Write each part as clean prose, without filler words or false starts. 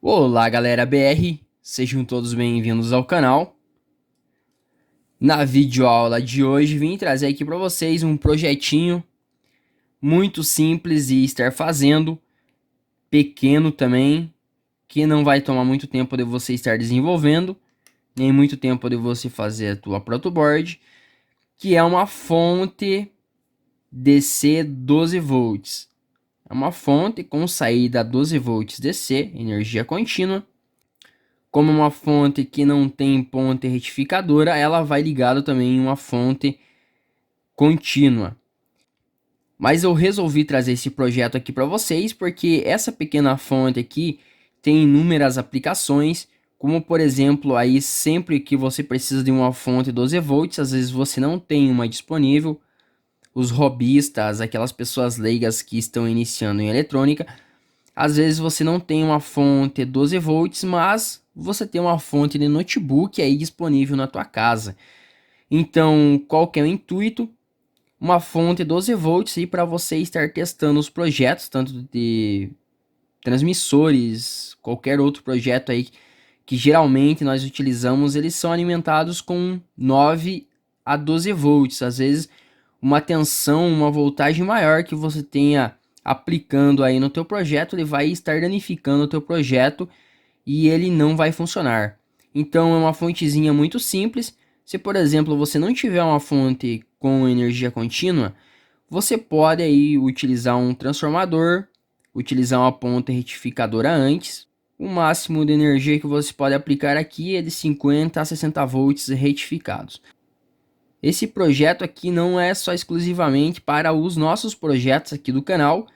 Olá, galera BR, sejam todos bem-vindos ao canal. Na videoaula de hoje vim trazer aqui para vocês um projetinho muito simples de estar fazendo, pequeno também, que não vai tomar muito tempo de você estar desenvolvendo, nem muito tempo de você fazer a tua protoboard, que é uma fonte DC 12 volts. É uma fonte com saída 12 volts DC, energia contínua. Como uma fonte que não tem ponte retificadora, ela vai ligado também em uma fonte contínua. Mas eu resolvi trazer esse projeto aqui para vocês porque essa pequena fonte aqui tem inúmeras aplicações, como por exemplo, aí sempre que você precisa de uma fonte 12 volts, às vezes você não tem uma disponível, os hobbyistas, aquelas pessoas leigas que estão iniciando em eletrônica, às vezes você não tem uma fonte 12 volts, mas você tem uma fonte de notebook aí disponível na tua casa. Então, qual que é o intuito? Uma fonte 12 volts aí para você estar testando os projetos, tanto de transmissores, qualquer outro projeto aí que geralmente nós utilizamos, eles são alimentados com 9 a 12 volts. Às vezes uma tensão, uma voltagem maior que você tenha aplicando aí no teu projeto, ele vai estar danificando o teu projeto e ele não vai funcionar. Então é uma fontezinha muito simples. Se por exemplo você não tiver uma fonte com energia contínua, você pode aí utilizar um transformador, utilizar uma ponte retificadora antes. O máximo de energia que você pode aplicar aqui é de 50 a 60 volts retificados. Esse projeto aqui não é só exclusivamente para os nossos projetos aqui do canal.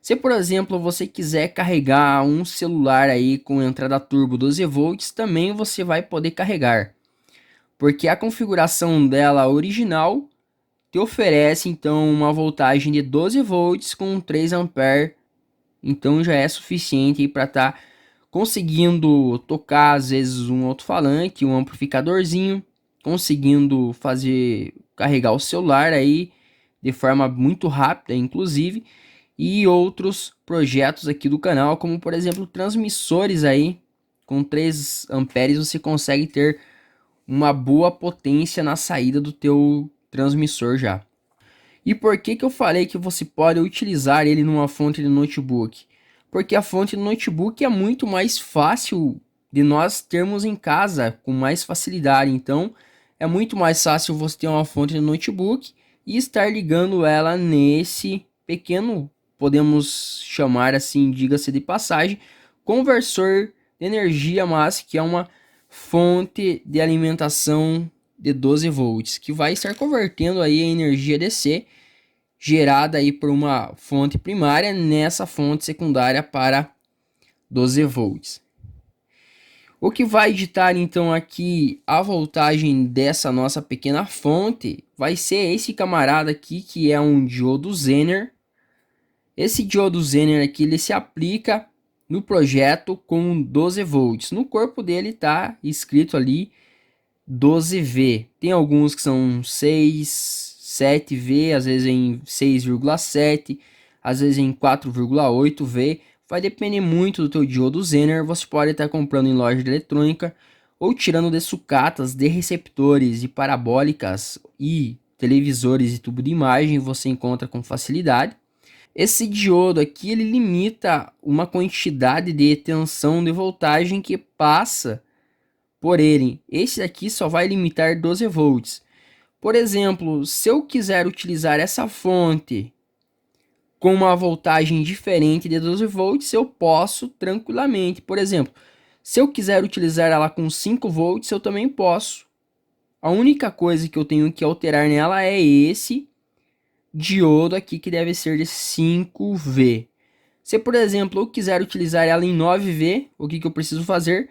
Se por exemplo você quiser carregar um celular aí com entrada turbo 12 volts, também você vai poder carregar. Porque a configuração dela original te oferece então uma voltagem de 12 volts com 3 ampere. Então já é suficiente para estar conseguindo tocar às vezes um alto-falante, um amplificadorzinho, conseguindo fazer carregar o celular aí de forma muito rápida, inclusive, e outros projetos aqui do canal, como por exemplo transmissores aí com 3 amperes você consegue ter uma boa potência na saída do teu transmissor já. E por que que eu falei que você pode utilizar ele numa fonte de notebook? Porque a fonte de notebook é muito mais fácil de nós termos em casa com mais facilidade. Então, é muito mais fácil você ter uma fonte de notebook e estar ligando ela nesse pequeno, podemos chamar assim, diga-se de passagem, conversor de energia, mas que é uma fonte de alimentação de 12 volts, que vai estar convertendo aí a energia DC gerada aí por uma fonte primária nessa fonte secundária para 12 volts. O que vai ditar então aqui a voltagem dessa nossa pequena fonte vai ser esse camarada aqui, que é um diodo Zener. Esse diodo Zener aqui ele se aplica no projeto com 12 volts. No corpo dele está escrito ali 12V. Tem alguns que são 6, 7V, às vezes em 6,7, às vezes em 4,8V. Vai depender muito do teu diodo Zener. Você pode estar comprando em loja de eletrônica ou tirando de sucatas, de receptores e parabólicas e televisores e tubo de imagem, você encontra com facilidade. Esse diodo aqui ele limita uma quantidade de tensão de voltagem que passa por ele. Esse aqui só vai limitar 12 volts. Por exemplo, se eu quiser utilizar essa fonte com uma voltagem diferente de 12 volts, eu posso tranquilamente. Por exemplo, se eu quiser utilizar ela com 5 volts, eu também posso. A única coisa que eu tenho que alterar nela é esse diodo aqui, que deve ser de 5V. Se, por exemplo, eu quiser utilizar ela em 9V, o que eu preciso fazer?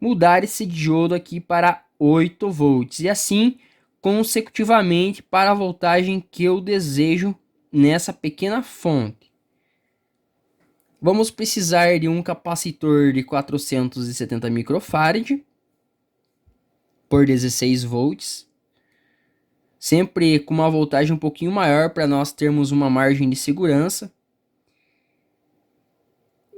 Mudar esse diodo aqui para 8 volts. E assim, consecutivamente, para a voltagem que eu desejo nessa pequena fonte. Vamos precisar de um capacitor de 470 microfarad por 16 volts. Sempre com uma voltagem um pouquinho maior para nós termos uma margem de segurança.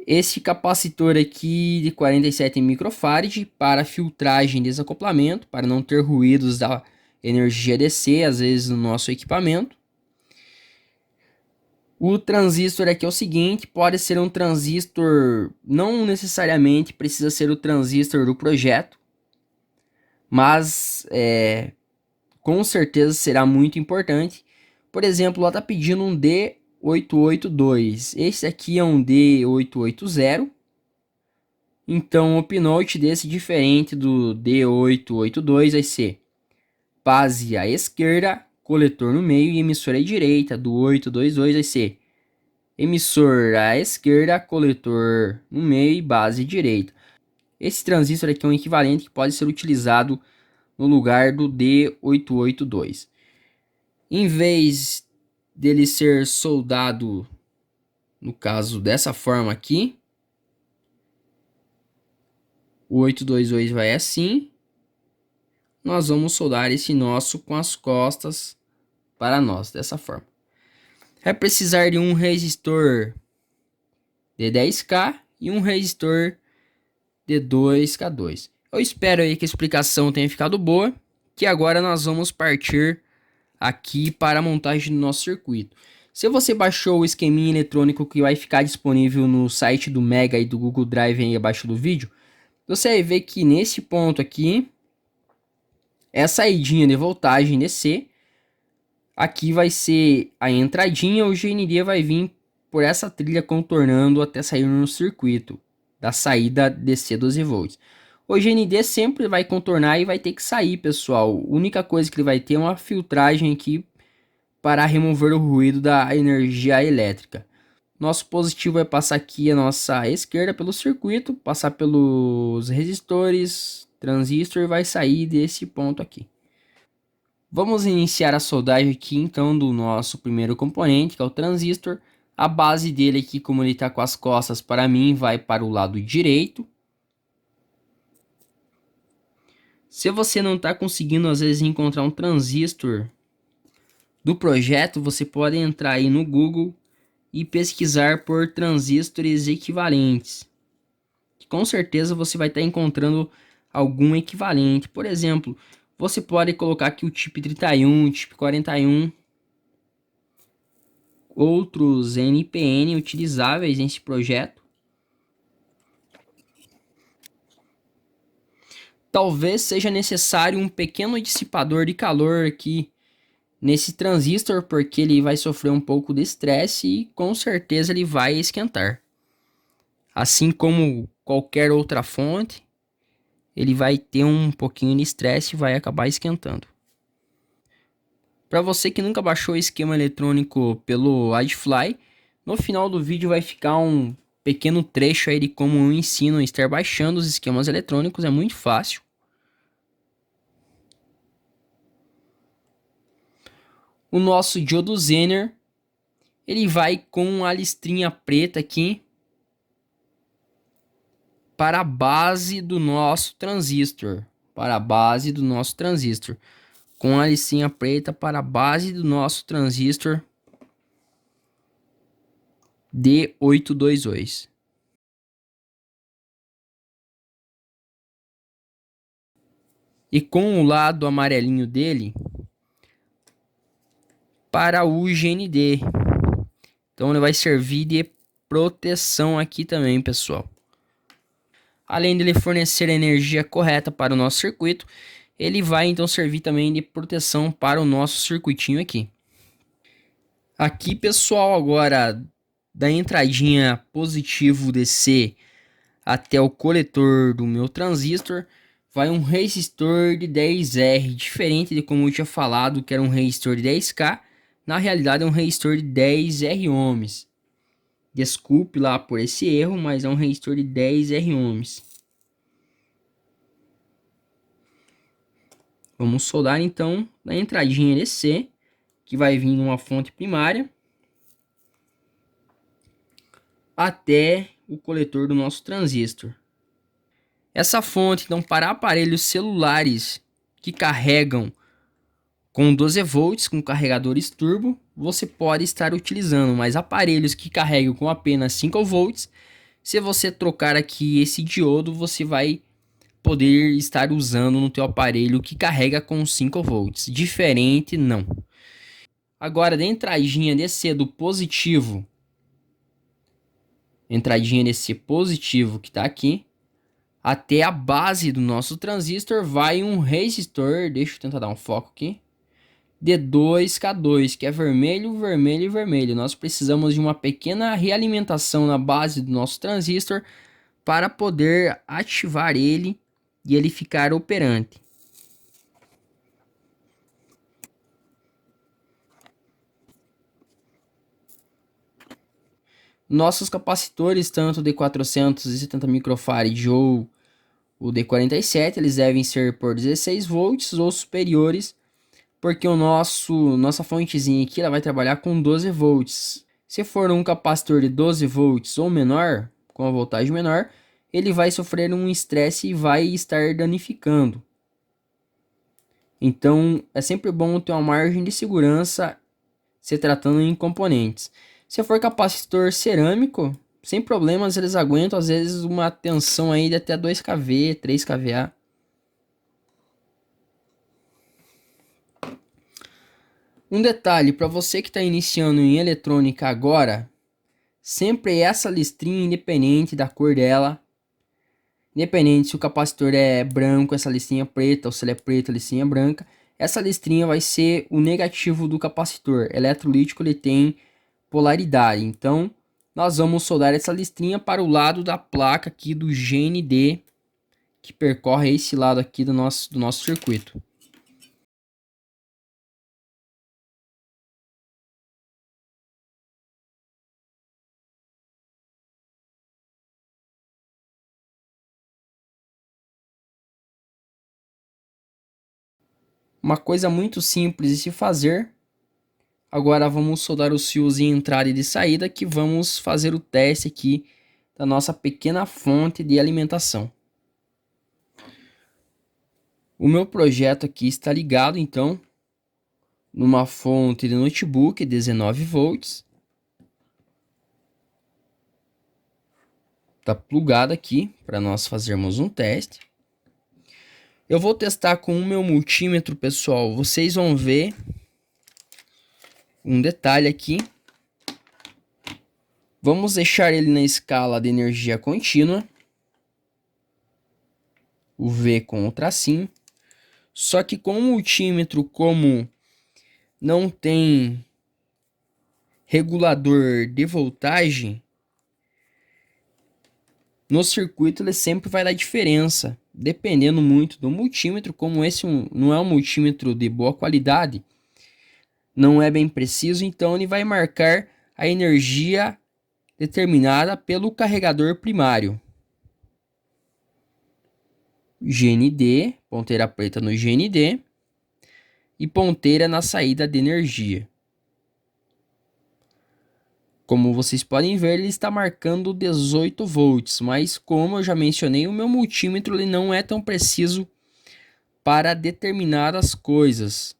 Este capacitor aqui de 47 microfarad para filtragem e desacoplamento, para não ter ruídos da energia DC, às vezes, no nosso equipamento. O transistor aqui é o seguinte, pode ser um transistor, não necessariamente precisa ser o transistor do projeto, mas com certeza será muito importante. Por exemplo, ela está pedindo um D882, esse aqui é um D880, então o pinout desse diferente do D882 vai ser base à esquerda, coletor no meio e emissor à direita. Do 822 vai ser emissor à esquerda, coletor no meio e base direita. Esse transistor aqui é um equivalente que pode ser utilizado no lugar do D882. Em vez dele ser soldado, no caso dessa forma aqui, o 822 vai assim. Nós vamos soldar esse nosso com as costas para nós, dessa forma. Vai precisar de um resistor de 10K e um resistor de 2K2. Eu espero aí que a explicação tenha ficado boa, que agora nós vamos partir aqui para a montagem do nosso circuito. Se você baixou o esqueminha eletrônico que vai ficar disponível no site do Mega e do Google Drive aí abaixo do vídeo, você vai ver que nesse ponto aqui é a saidinha de voltagem DC. Aqui vai ser a entradinha, o GND vai vir por essa trilha contornando até sair no circuito da saída DC 12 volts. O GND sempre vai contornar e vai ter que sair, pessoal. A única coisa que ele vai ter é uma filtragem aqui para remover o ruído da energia elétrica. Nosso positivo vai passar aqui a nossa esquerda pelo circuito, passar pelos resistores, transistor e vai sair desse ponto aqui. Vamos iniciar a soldagem aqui então do nosso primeiro componente, que é o transistor. A base dele aqui, como ele está com as costas para mim, vai para o lado direito. Se você não está conseguindo às vezes encontrar um transistor do projeto, você pode entrar aí no Google e pesquisar por transistores equivalentes. Com certeza você vai estar encontrando algum equivalente. Por exemplo, você pode colocar aqui o TIP 31, o TIP 41, outros NPN utilizáveis nesse projeto. Talvez seja necessário um pequeno dissipador de calor aqui nesse transistor, porque ele vai sofrer um pouco de estresse e com certeza ele vai esquentar. Assim como qualquer outra fonte, ele vai ter um pouquinho de estresse e vai acabar esquentando. Para você que nunca baixou o esquema eletrônico pelo Adfly, no final do vídeo vai ficar um pequeno trecho aí de como eu ensino a estar baixando os esquemas eletrônicos, é muito fácil. O nosso diodo Zener, ele vai com a listrinha preta aqui para a base do nosso transistor. Com a listrinha preta para a base do nosso transistor D822. E com o lado amarelinho dele para o GND. Então ele vai servir de proteção aqui também, pessoal. Além de ele fornecer a energia correta para o nosso circuito, ele vai então servir também de proteção para o nosso circuitinho aqui. Aqui, pessoal, agora da entradinha positivo DC até o coletor do meu transistor, vai um resistor de 10R, diferente de como eu tinha falado que era um resistor de 10K, na realidade é um resistor de 10R ohms. Desculpe lá por esse erro, mas é um resistor de 10R ohms. Vamos soldar então na entradinha DC, que vai vir numa fonte primária, até o coletor do nosso transistor. Essa fonte, então, para aparelhos celulares que carregam com 12 volts, com carregadores turbo, você pode estar utilizando, mas aparelhos que carregam com apenas 5 volts, Se você trocar aqui esse diodo, você vai poder estar usando no teu aparelho que carrega com 5 volts. Diferente, não. Agora, da entradinha DC do positivo, entradinha DC positivo que está aqui, até a base do nosso transistor vai um resistor, deixa eu tentar dar um foco aqui, de 2K2, que é vermelho, vermelho e vermelho. Nós precisamos de uma pequena realimentação na base do nosso transistor para poder ativar ele e ele ficar operante. Nossos capacitores, tanto o D470 microfarad ou o D47, eles devem ser por 16 volts ou superiores, porque nossa fontezinha aqui ela vai trabalhar com 12 volts. Se for um capacitor de 12 volts ou menor, com a voltagem menor, ele vai sofrer um estresse e vai estar danificando. Então, é sempre bom ter uma margem de segurança se tratando em componentes. Se for capacitor cerâmico, sem problemas, eles aguentam às vezes uma tensão aí de até 2 kV, 3 kVA. Um detalhe para você que está iniciando em eletrônica agora, sempre essa listrinha, independente da cor dela, independente se o capacitor é branco, essa listrinha é preta, ou se ele é preto, a listrinha é branca, essa listrinha vai ser o negativo do capacitor. Eletrolítico ele tem polaridade, então nós vamos soldar essa listrinha para o lado da placa aqui do GND, que percorre esse lado aqui do nosso circuito. Uma coisa muito simples de se fazer. Agora vamos soldar os fios de entrada e de saída, que vamos fazer o teste aqui da nossa pequena fonte de alimentação. O meu projeto aqui está ligado então numa fonte de notebook 19 volts. Está plugado aqui para nós fazermos um teste. Eu vou testar com o meu multímetro, pessoal. Vocês vão ver um detalhe aqui. Vamos deixar ele na escala de energia contínua. O V com o tracinho. Só que com o multímetro, como não tem regulador de voltagem, no circuito ele sempre vai dar diferença, dependendo muito do multímetro. Como esse não é um multímetro de boa qualidade, não é bem preciso, então ele vai marcar a energia determinada pelo carregador primário. GND, ponteira preta no GND e ponteira na saída de energia. Como vocês podem ver, ele está marcando 18 volts, mas como eu já mencionei, o meu multímetro ele não é tão preciso para determinadas coisas.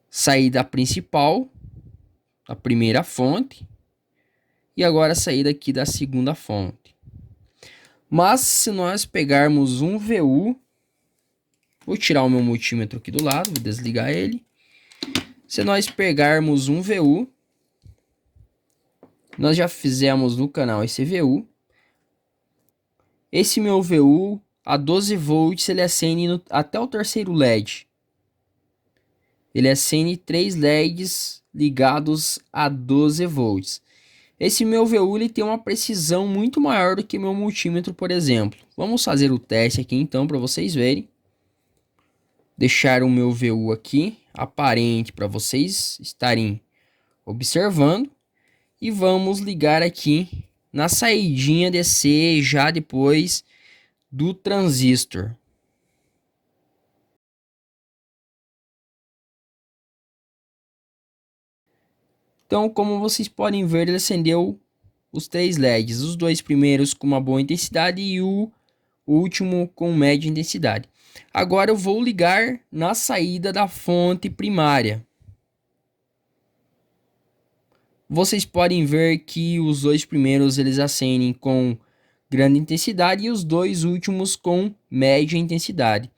Saída principal, a primeira fonte, e agora a saída aqui da segunda fonte. Mas se nós pegarmos um VU, vou tirar o meu multímetro aqui do lado, vou desligar ele. Se nós pegarmos um VU, nós já fizemos no canal esse VU. Esse meu VU a 12 volts ele acende até o terceiro LED. Ele acende 3 LEDs ligados a 12 volts. Esse meu VU ele tem uma precisão muito maior do que meu multímetro, por exemplo. Vamos fazer o teste aqui então para vocês verem. Deixar o meu VU aqui aparente para vocês estarem observando. E vamos ligar aqui na saidinha DC já depois do transistor. Então, como vocês podem ver, ele acendeu os 3 LEDs. Os dois primeiros com uma boa intensidade e o último com média intensidade. Agora eu vou ligar na saída da fonte primária. vocês podem ver que os dois primeiros eles acendem com grande intensidade e os dois últimos com média intensidade.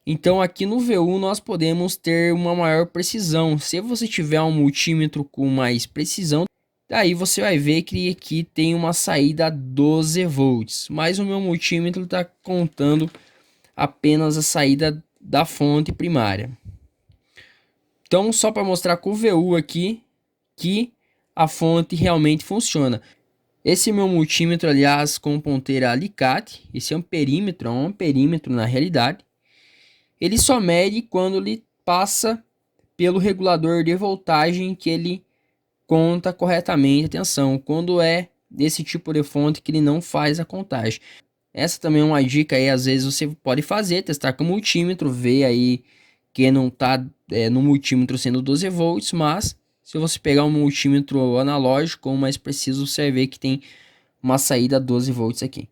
Então aqui no VU nós podemos ter uma maior precisão. Se você tiver um multímetro com mais precisão, daí você vai ver que aqui tem uma saída 12 volts, mas o meu multímetro está contando apenas a saída da fonte primária. Então só para mostrar com o VU aqui que a fonte realmente funciona. Esse meu multímetro, aliás, com ponteira alicate, esse amperímetro, é um amperímetro na realidade, ele só mede quando ele passa pelo regulador de voltagem que ele conta corretamente. Atenção, quando é desse tipo de fonte que ele não faz a contagem. Essa também é uma dica aí, às vezes você pode fazer, testar com o multímetro, ver aí que não está no multímetro sendo 12 volts, mas se você pegar um multímetro analógico ou mais preciso, você vai ver que tem uma saída 12 volts aqui.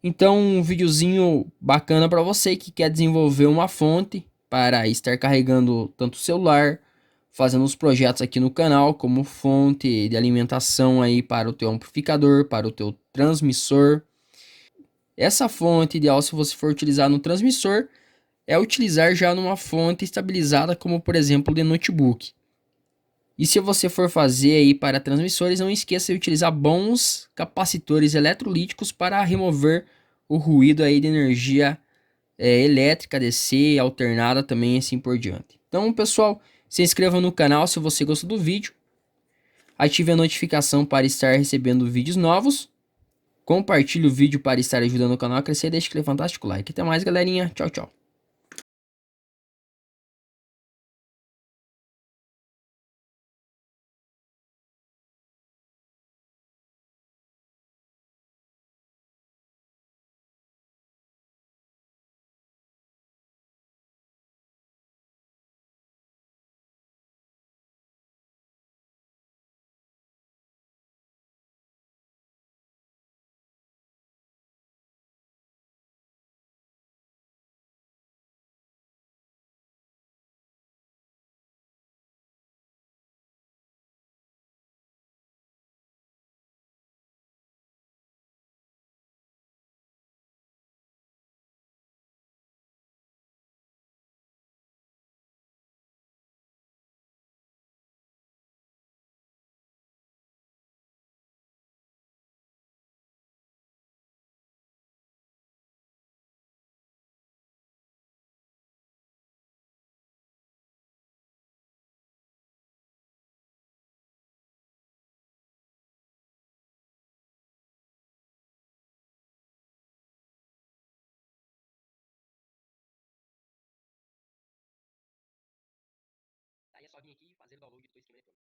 Então, um videozinho bacana para você que quer desenvolver uma fonte para estar carregando tanto o celular, fazendo os projetos aqui no canal, como fonte de alimentação aí para o teu amplificador, para o teu transmissor. Essa fonte ideal, se você for utilizar no transmissor, é utilizar já numa fonte estabilizada, como por exemplo de notebook. E se você for fazer aí para transmissores, não esqueça de utilizar bons capacitores eletrolíticos para remover o ruído aí de energia elétrica, DC, alternada também e assim por diante. Então, pessoal, se inscreva no canal se você gostou do vídeo. Ative a notificação para estar recebendo vídeos novos. Compartilhe o vídeo para estar ajudando o canal a crescer. Deixe aquele fantástico like. Até mais, galerinha. Tchau, tchau. Aí é só vir aqui e fazer o download do esquema eletrônico.